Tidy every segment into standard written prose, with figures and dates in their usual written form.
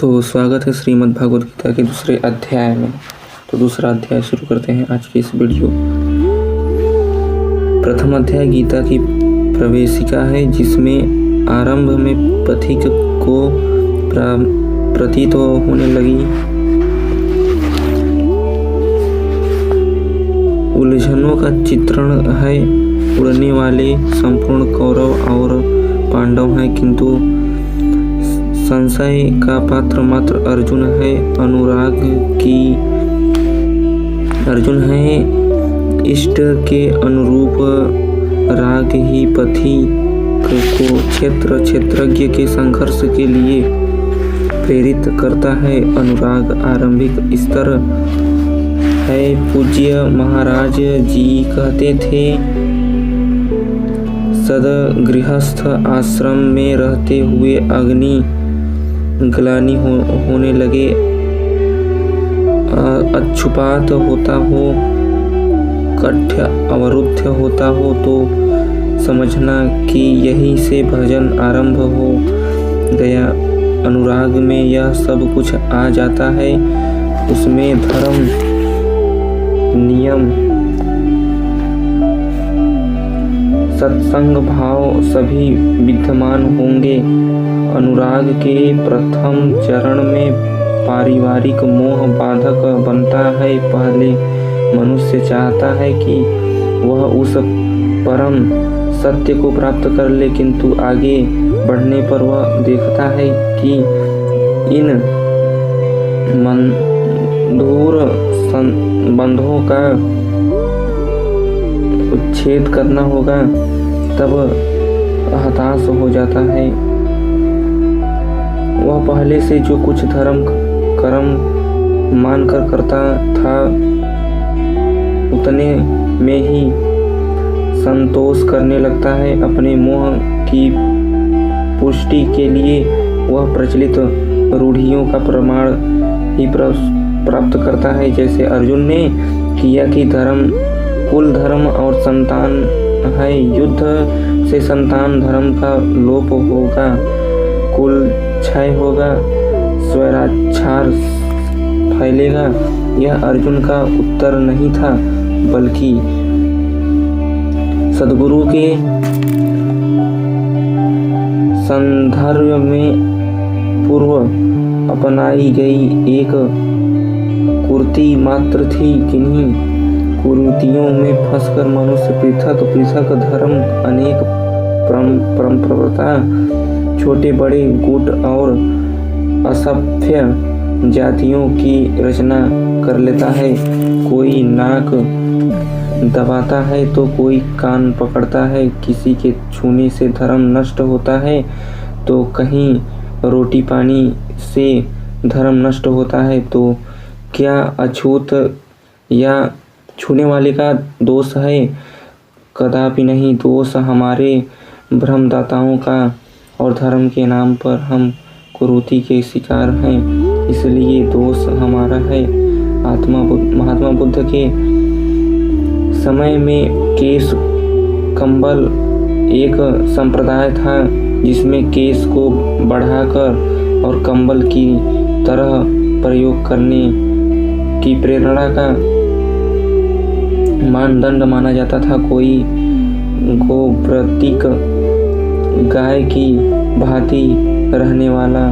तो स्वागत है श्रीमद् भागवत गीता के दूसरे अध्याय में। तो दूसरा अध्याय शुरू करते हैं आज की इस वीडियो। प्रथम अध्याय गीता की प्रवेशिका है, जिसमें आरंभ में पथिक को प्रतीत होने लगी उलझनों का चित्रण है। उड़ने वाले संपूर्ण कौरव और पांडव हैं, किंतु संशय का पात्र मात्र अर्जुन है। अर्जुन है इष्ट के अनुरूप राग ही पथिक को क्षेत्रज्ञ के संघर्ष के लिए प्रेरित करता है। अनुराग आरंभिक स्तर है। पूज्य महाराज जी कहते थे, सदगृहस्थ आश्रम में रहते हुए अग्नि ग्लानि होने लगे, अक्षुपात होता हो, कठ्य अवरुद्ध होता हो, तो समझना कि यहीं से भजन आरंभ हो गया। अनुराग में यह सब कुछ आ जाता है। उसमें धर्म, नियम, सत्संग भाव सभी विद्यमान होंगे। अनुराग के प्रथम चरण में पारिवारिक मोह बाधक बनता है। पहले मनुष्य चाहता है कि वह उस परम सत्य को प्राप्त कर ले, किंतु आगे बढ़ने पर वह देखता है कि इन मंदूर बंधों का उच्छेद करना होगा। तब हताश हो जाता है। वह पहले से जो कुछ धर्म कर्म मानकर करता था, उतने में ही संतोष करने लगता है। अपने मोह की पुष्टि के लिए वह प्रचलित रूढ़ियों का प्रमाण ही प्राप्त करता है, जैसे अर्जुन ने किया कि धर्म कुल धर्म और संतान है। युद्ध से संतान धर्म का लोप होगा, कुल क्षय होगा, स्वैराचार फैलेगा। यह अर्जुन का उत्तर नहीं था, बल्कि सद्गुरु के संदर्भ में पूर्व अपनाई गई एक कुर्ती मात्र थी। किन्हीं कुरीतियों में फंसकर मनुष्य पृथक धर्म, अनेक परंपरा, छोटे बड़े गुट और असभ्य जातियों की रचना कर लेता है। कोई नाक दबाता है तो कोई कान पकड़ता है। किसी के छूने से धर्म नष्ट होता है तो कहीं रोटी पानी से धर्म नष्ट होता है। तो क्या अछूत या छूने वाले का दोष है? कदापि नहीं। दोष हमारे भ्रमदाताओं का, और धर्म के नाम पर हम कुरीति के शिकार हैं, इसलिए दोष हमारा है। महात्मा बुद्ध के समय में केश कंबल एक संप्रदाय था, जिसमें केश को बढ़ाकर और कंबल की तरह प्रयोग करने की प्रेरणा का मानदंड माना जाता था। कोई गोप्रतीक गाय की भांति रहने वाला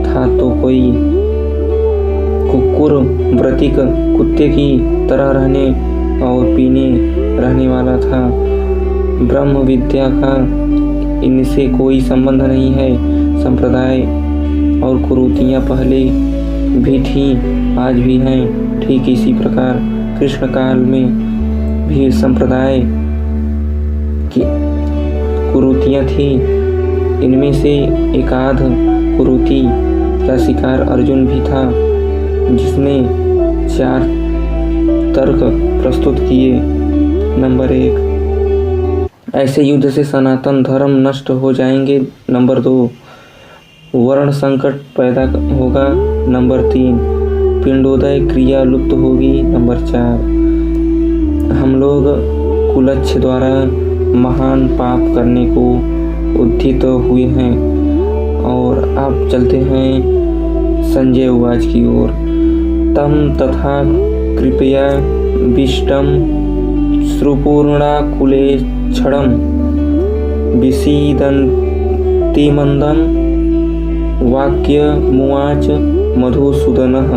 था, तो कोई कुकुर व्रतिक कुत्ते की तरह रहने और पीने रहने वाला था। ब्रह्म विद्या का इनसे कोई संबंध नहीं है। संप्रदाय और कुरीतियाँ पहले भी थी, आज भी हैं। ठीक इसी प्रकार कृष्ण काल में भी संप्रदाय की कुरीतियाँ थी। इनमें से एकाध कुरीति का शिकार अर्जुन भी था, जिसने 4 तर्क प्रस्तुत किए। नंबर 1, ऐसे युद्ध से सनातन धर्म नष्ट हो जाएंगे। नंबर 2, वर्ण संकट पैदा होगा। नंबर 3, पिंडोदय क्रिया लुप्त होगी। नंबर 4, हम लोग कुलच्छ द्वारा महान पाप करने को उद्यत हुए हैं। और अब चलते हैं संजय उवाच की ओर तम तथा कृपया विष्टम श्रुपूर्णाकुले क्षणं विसीदन्ति मंदं वाक्यमुवाच मधुसूदनः।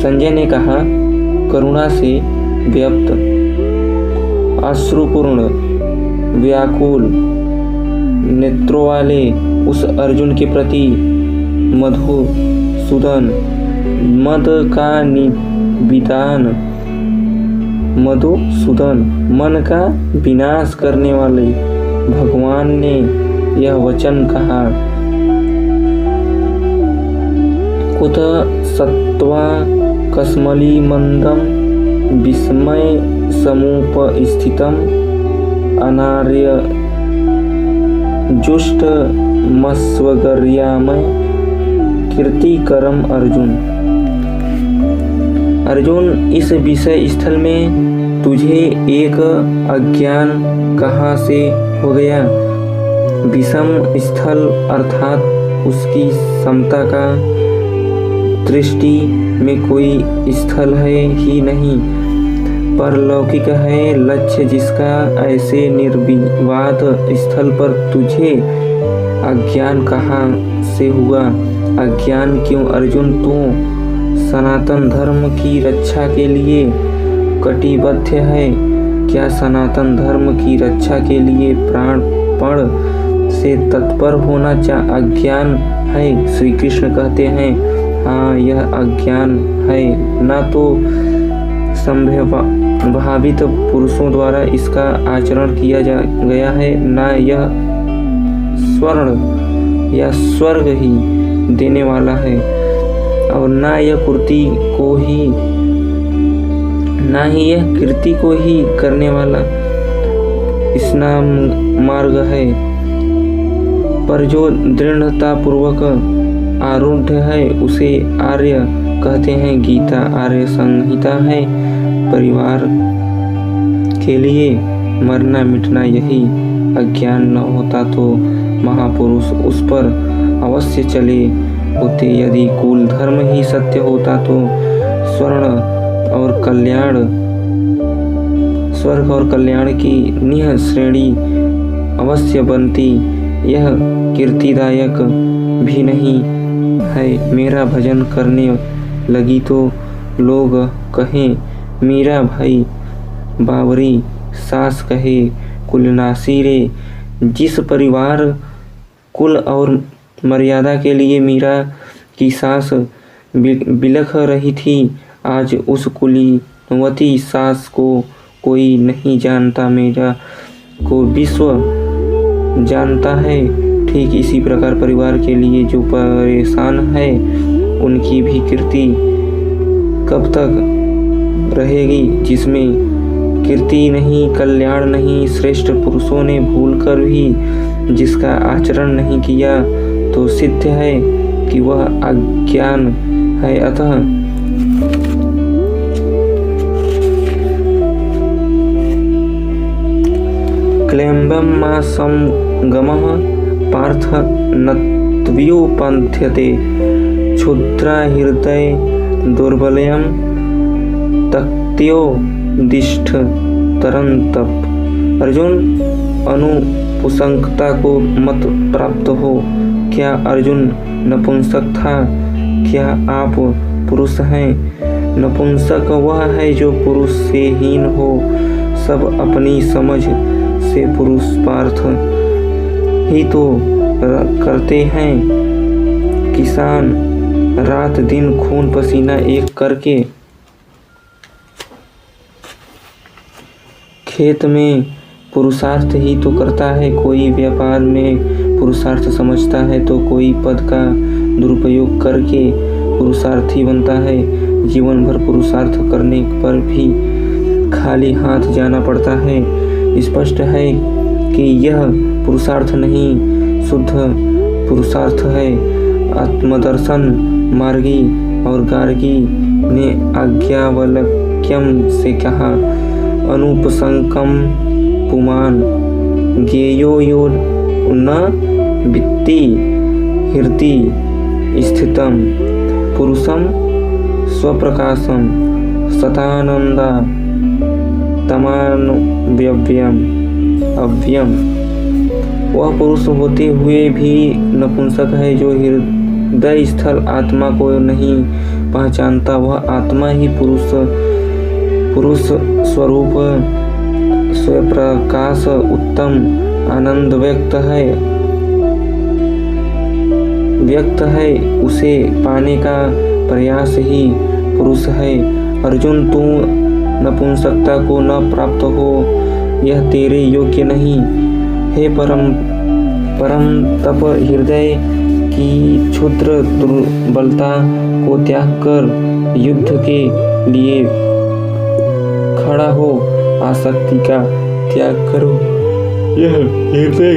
संजय ने कहा, करुणा से व्याप्त, अश्रुपूर्ण, व्याकुल नेत्रों वाले उस अर्जुन के प्रति मधुसूदन मद का निविदान, मधुसूदन मन का विनाश करने वाले भगवान ने यह वचन कहा। कुत सत्वा कस्मली मंदम विस्मय समुपस्थितम अनार्य जुष्ट मस्वगर्यामय कीर्तिकरम अर्जुन। अर्जुन, इस विषय स्थल में तुझे एक अज्ञान कहाँ से हो गया? विषम स्थल अर्थात उसकी समता का दृष्टि में कोई स्थल है ही नहीं, परलौकिक है लक्ष्य जिसका। ऐसे निर्विवाद स्थल पर तुझे अज्ञान कहाँ से हुआ? अज्ञान क्यों अर्जुन? तू सनातन धर्म की रक्षा के लिए कटिबद्ध है। क्या सनातन धर्म की रक्षा के लिए प्राणपण से तत्पर होना अज्ञान है? श्री कृष्ण कहते हैं, हाँ, यह अज्ञान है। ना तो संभावित पुरुषों द्वारा इसका आचरण किया गया है, ना यह स्वर्ण या स्वर्ग ही देने वाला है, और ना यह यह कीर्ति को ही करने वाला स्नाम मार्ग है। पर जो दृढ़ता पूर्वक आरूढ़ है उसे आर्य कहते हैं। गीता आर्य संहिता है। परिवार के लिए मरना मिटना यही अज्ञान न होता तो महापुरुष उस पर अवश्य चले होते। यदि कुल धर्म ही सत्य होता तो स्वर्ग और कल्याण की निह श्रेणी अवश्य बनती। यह कीर्तिदायक भी नहीं है। मेरा भजन करने लगी तो लोग कहें मीरा भाई, बावरी सास कहे कुलनासी रे। जिस परिवार, कुल और मर्यादा के लिए मीरा की सास बिलख रही थी, आज उस कुलीनवती सास को कोई नहीं जानता, मीरा को विश्व जानता है। ठीक इसी प्रकार परिवार के लिए जो परेशान है उनकी भी कीर्ति कब तक रहेगी? जिसमें कीर्ति नहीं, कल्याण नहीं, श्रेष्ठ पुरुषों ने भूलकर भी जिसका आचरण नहीं किया तो सिद्ध है कि वह अज्ञान है। अतः क्लेम्बं मा संगमः पार्थ नत्व्युपन्थ्यते क्षुद्रा हृदय दुर्बलयं तक्त्योदिष्ठ तरन्तप। अर्जुन, अनुपुंसकता को मत प्राप्त हो। क्या अर्जुन नपुंसक था? क्या आप पुरुष हैं? नपुंसक वह है जो पुरुष से हीन हो। सब अपनी समझ से पुरुषार्थ ही तो करते हैं। किसान रात दिन खून पसीना एक करके खेत में पुरुषार्थ ही तो करता है। कोई व्यापार में पुरुषार्थ समझता है तो कोई पद का दुरुपयोग करके पुरुषार्थी बनता है। जीवन भर पुरुषार्थ करने पर भी खाली हाथ जाना पड़ता है। स्पष्ट है कि यह पुरुषार्थ नहीं, शुद्ध पुरुषार्थ है। आत्मदर्शन मार्गी और गार्गी ने आज्ञावल्क्यम से कहा, अनुपसंकम पुमान गेयो यो न वित्ति हृति स्थितं पुरुषं स्वप्रकाशं सतानंदा तमानव्यव्यम अव्यम। वह पुरुष होते हुए भी नपुंसक है जो हृदय स्थल आत्मा को नहीं पहचानता। वह आत्मा ही पुरुष स्वरूप स्वप्रकाश उत्तम आनंद व्यक्त है। उसे पाने का प्रयास ही पुरुष है। अर्जुन, तू नपुंसकता को न प्राप्त हो यह तेरे योग्य नहीं। हे परम तप हृदय की क्षुद्र दुर्बलता को त्याग कर युद्ध के लिए खड़ा हो। आसक्ति का त्याग करो। यह हृदय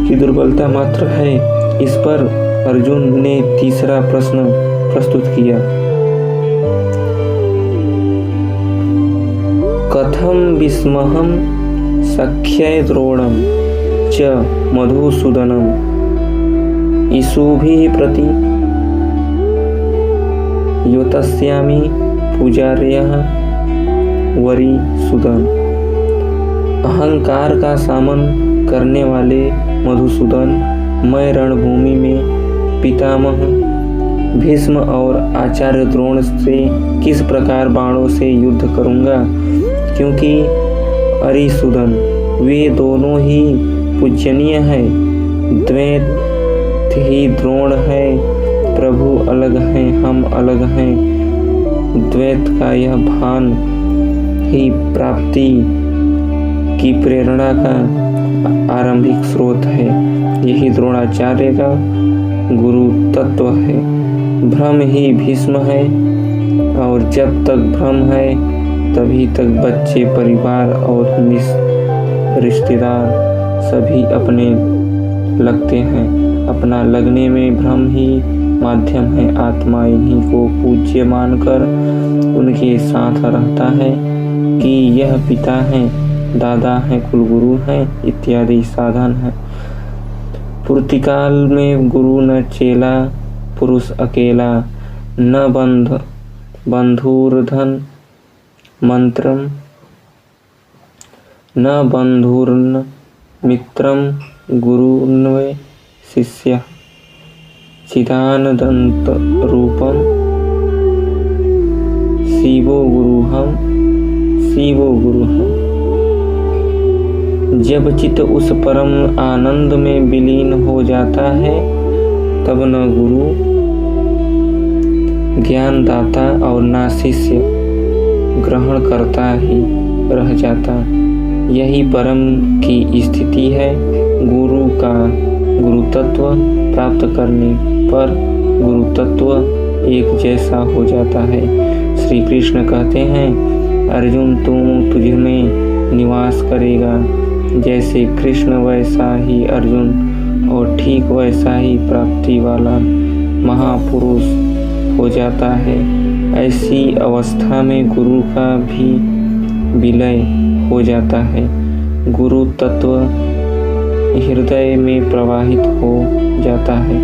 की दुर्बलता मात्र है। इस पर अर्जुन ने तीसरा प्रश्न प्रस्तुत किया। कथम विस्महं सख्यै द्रोणं च मधुसूदनं इषुभिः प्रति योत्स्यामि पूजार्यः वरिसूदन। अहंकार का सामन करने वाले मधुसूदन, मैं रणभूमि में पितामह भीष्म और आचार्य द्रोण से किस प्रकार बाणों से युद्ध करूंगा, क्योंकि अरिसूदन वे दोनों ही पूजनीय हैं। द्वैत ही द्रोण है, प्रभु अलग हैं, हम अलग हैं। द्वैत का यह भान ही प्राप्ति की प्रेरणा का आरंभिक स्रोत है। यही द्रोणाचार्य का गुरु तत्व है। भ्रम ही भीष्म है, और जब तक भ्रम है तभी तक बच्चे, परिवार और रिश्तेदार सभी अपने लगते हैं। अपना लगने में भ्रम ही माध्यम है। आत्मा इन्हीं को पूज्य मानकर उनके साथ रहता है कि यह पिता हैं, दादा हैं, कुलगुरु हैं इत्यादि साधन है। पूर्तिकाल में गुरु न चेला, पुरुष अकेला, न बंधुर्धन मंत्रम, न बंधुर्न मित्रम, गुरुन्वे शिष्य चिदानंद रूपम, शिवो गुरुहम। जब चित्त उस परम आनंद में विलीन हो जाता है तब न गुरु ज्ञानदाता और न शिष्य ग्रहण करता ही रह जाता। यही परम की स्थिति है। गुरु का गुरुतत्व प्राप्त करने पर गुरुतत्व एक जैसा हो जाता है। श्री कृष्ण कहते हैं, अर्जुन तुझ में निवास करेगा। जैसे कृष्ण वैसा ही अर्जुन, और ठीक वैसा ही प्राप्ति वाला महापुरुष हो जाता है। ऐसी अवस्था में गुरु का भी विलय हो जाता है। गुरु तत्व हृदय में प्रवाहित हो जाता है।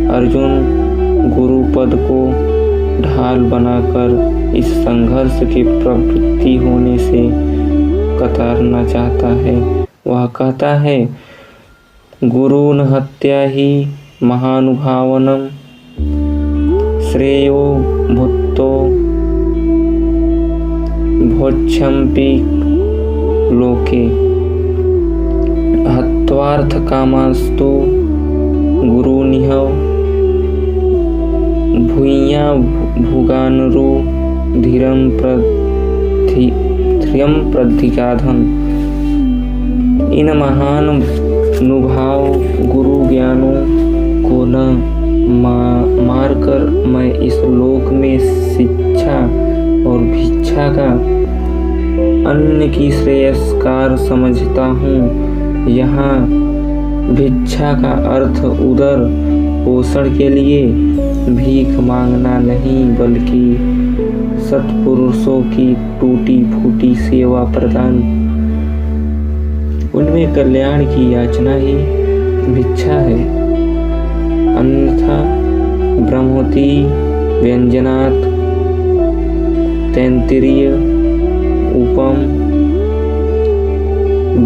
अर्जुन गुरु पद को ढाल बनाकर इस संघर्ष की प्रवृत्ति होने से कतरना चाहता है। वह कहता है, गुरुन हत्या ही महानुभावनम श्रेयो भूतो भोक्षम्पि लोके हत्वार्थ कामास्तु गुरुनिह भूया भुगानरु धीरम प्रधिगाधन। इन महान नुभाव गुरु ज्ञानों को न मारकर मैं इस लोक में शिक्षा और भिक्षा का अन्न की श्रेयस्कार समझता हूँ। यहाँ भिक्षा का अर्थ उदर पोषण के लिए भीख मांगना नहीं, बल्कि सत्पुरुषों की टूटी फूटी सेवा प्रदान, उनमें कल्याण की याचना ही भिक्षा है, अन्यथा ब्रह्मोति व्यंजनात् तैत्तिरीय उपम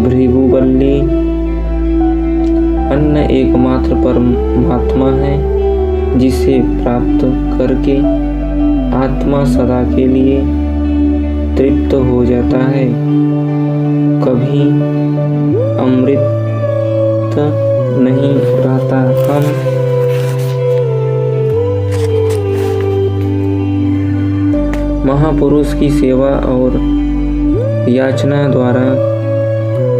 भृगुवल्ली। अन्न एकमात्र परमात्मा है जिसे प्राप्त करके आत्मा सदा के लिए तृप्त हो जाता है। कभी अमृत नहीं रहता। हम महापुरुष की सेवा और याचना द्वारा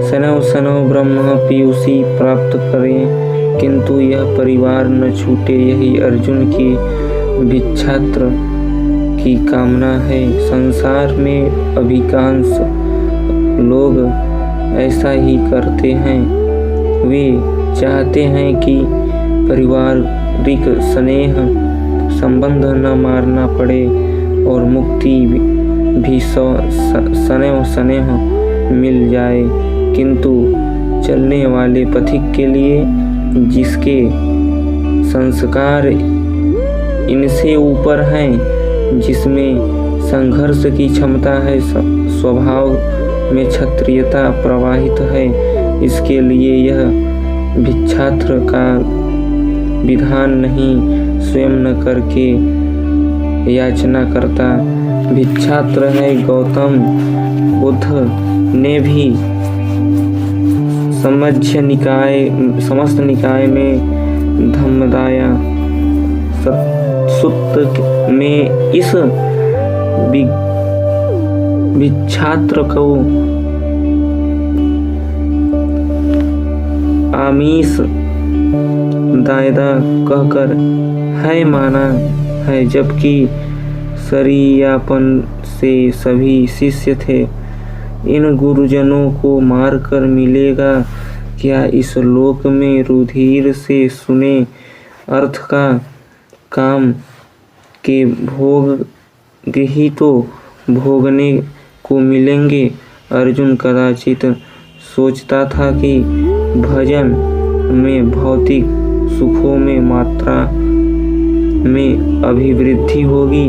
सनव सनव ब्रह्म पीयूषी प्राप्त करें, किंतु यह परिवार न छूटे, यही अर्जुन की भिक्षात्र की कामना है। संसार में अधिकांश लोग ऐसा ही करते हैं। वे चाहते हैं कि पारिवारिक स्नेह संबंध न मारना पड़े और मुक्ति भी सनैव स्नेह मिल जाए, किंतु चलने वाले पथिक के लिए जिसके संस्कार इनसे ऊपर हैं, जिसमें संघर्ष की क्षमता है, स्वभाव में क्षत्रियता प्रवाहित है, इसके लिए यह भिक्षात्र का विधान नहीं, स्वयं न करके याचना करता भिक्षात्र है। गौतम बुद्ध ने भी समस्त निकाय में धम्मदाया सुत्त में इस भिक्षात्र को आमीष दायदा कहकर है माना है, जबकि शरीयापन से सभी शिष्य थे। इन गुरुजनों को मारकर मिलेगा क्या? इस लोक में रुधिर से सुने अर्थ का काम के भोग ही तो भोगने को मिलेंगे। अर्जुन कदाचित सोचता था कि भजन में भौतिक सुखों में मात्रा में अभिवृद्धि होगी।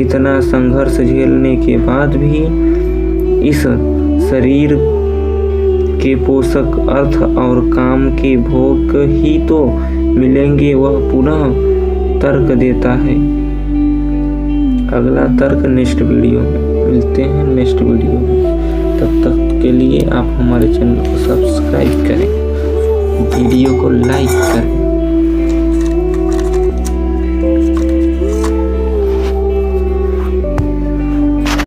इतना संघर्ष झेलने के बाद भी इस शरीर के पोषक अर्थ और काम के भोग ही तो मिलेंगे। वह पुनः तर्क देता है। अगला तर्क नेक्स्ट वीडियो में मिलते हैं, नेक्स्ट वीडियो में। तब तक के लिए आप हमारे चैनल को सब्सक्राइब करें, वीडियो को लाइक करें।